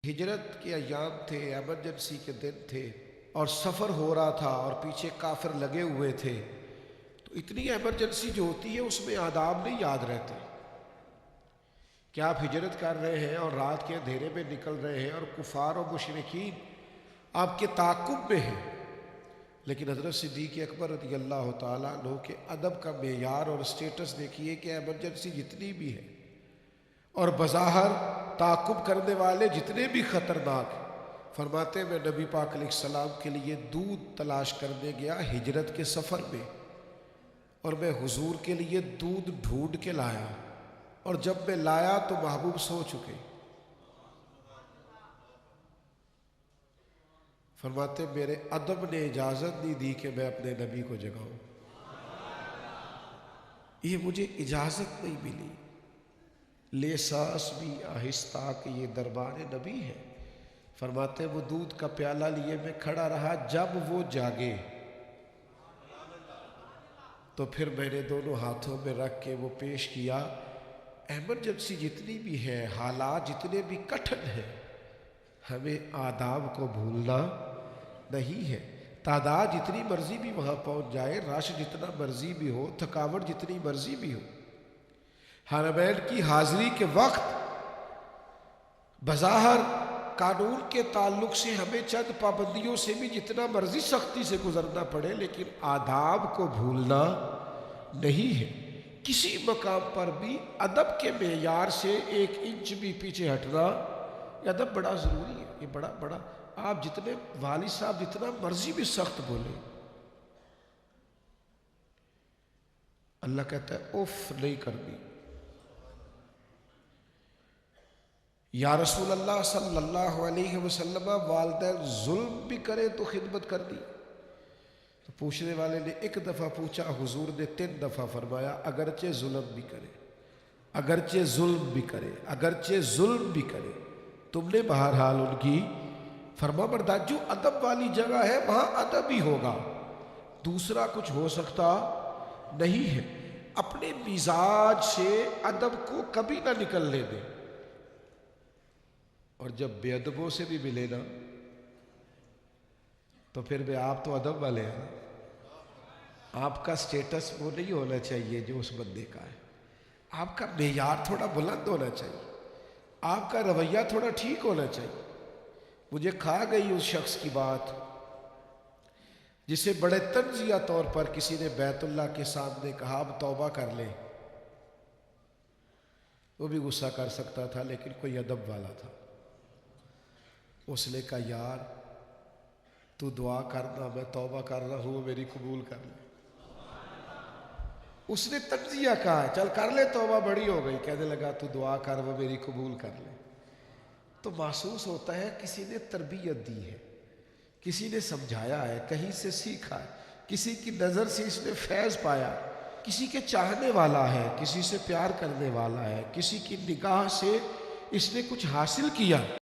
ہجرت کے ایام تھے، ایمرجنسی کے دن تھے اور سفر ہو رہا تھا اور پیچھے کافر لگے ہوئے تھے، تو اتنی ایمرجنسی جو ہوتی ہے اس میں آداب نہیں یاد رہتے کہ آپ ہجرت کر رہے ہیں اور رات کے اندھیرے میں نکل رہے ہیں اور کفار و مشرکین آپ کے تعاقب میں ہیں۔ لیکن حضرت صدیق اکبر رضی اللہ تعالیٰ عنہ کے ادب کا معیار اور اسٹیٹس دیکھیے کہ ایمرجنسی جتنی بھی ہے اور بظاہر تعاقب کرنے والے جتنے بھی خطرناک ہیں، فرماتے میں نبی پاک علیہ السلام کے لیے دودھ تلاش کرنے گیا ہجرت کے سفر میں، اور میں حضور کے لیے دودھ ڈھونڈ کے لایا، اور جب میں لایا تو محبوب سو چکے۔ فرماتے میرے ادب نے اجازت نہیں دی کہ میں اپنے نبی کو جگاؤں، یہ مجھے اجازت نہیں ملی۔ لے ساس بھی آہستہ کہ یہ دربار نبی ہے۔ فرماتے وہ دودھ کا پیالہ لیے میں کھڑا رہا، جب وہ جاگے تو پھر میں نے دونوں ہاتھوں میں رکھ کے وہ پیش کیا۔ ایمرجنسی جتنی بھی ہے، حالات جتنے بھی کٹھن ہیں، ہمیں آداب کو بھولنا نہیں ہے۔ تعداد جتنی مرضی بھی وہاں پہنچ جائے، رش جتنا مرضی بھی ہو، تھکاوٹ جتنی مرضی بھی ہو، حرمین کی حاضری کے وقت بظاہر قانون کے تعلق سے ہمیں چند پابندیوں سے بھی جتنا مرضی سختی سے گزرنا پڑے، لیکن آداب کو بھولنا نہیں ہے۔ کسی مقام پر بھی ادب کے معیار سے 1 انچ بھی پیچھے ہٹنا، یہ ادب بڑا ضروری ہے۔ یہ بڑا آپ جتنے والد صاحب جتنا مرضی بھی سخت بولیں، اللہ کہتا ہے اف نہیں کرنی۔ یا رسول اللہ صلی اللہ علیہ وسلم، والدین ظلم بھی کرے تو خدمت کر دی؟ تو پوچھنے والے نے 1 دفعہ پوچھا، حضور نے 3 دفعہ فرمایا اگرچہ ظلم بھی کرے، اگرچہ ظلم بھی کرے، اگرچہ ظلم بھی کرے، تم نے بہرحال ان کی فرما بردار۔ جو ادب والی جگہ ہے وہاں ادب ہی ہوگا، دوسرا کچھ ہو سکتا نہیں ہے۔ اپنے مزاج سے ادب کو کبھی نہ نکلنے دیں، اور جب بے ادبوں سے بھی ملے نا تو پھر بھی آپ تو ادب والے ہیں، آپ کا سٹیٹس وہ نہیں ہونا چاہیے جو اس بندے کا ہے، آپ کا معیار تھوڑا بلند ہونا چاہیے، آپ کا رویہ تھوڑا ٹھیک ہونا چاہیے۔ مجھے کھا گئی اس شخص کی بات جسے بڑے طنزیہ طور پر کسی نے بیت اللہ کے سامنے کہا اب توبہ کر لے، وہ بھی غصہ کر سکتا تھا لیکن کوئی ادب والا تھا۔ اس نے کہا یار تو دعا کرنا، میں توبہ کر رہا ہوں، میری قبول کر لے۔ اس نے تجزیہ کہا چل کر لے توبہ، بڑی ہو گئی، کہنے لگا تو دعا کر وہ میری قبول کر لے۔ تو محسوس ہوتا ہے کسی نے تربیت دی ہے، کسی نے سمجھایا ہے، کہیں سے سیکھا ہے، کسی کی نظر سے اس نے فیض پایا، کسی کے چاہنے والا ہے، کسی سے پیار کرنے والا ہے، کسی کی نگاہ سے اس نے کچھ حاصل کیا۔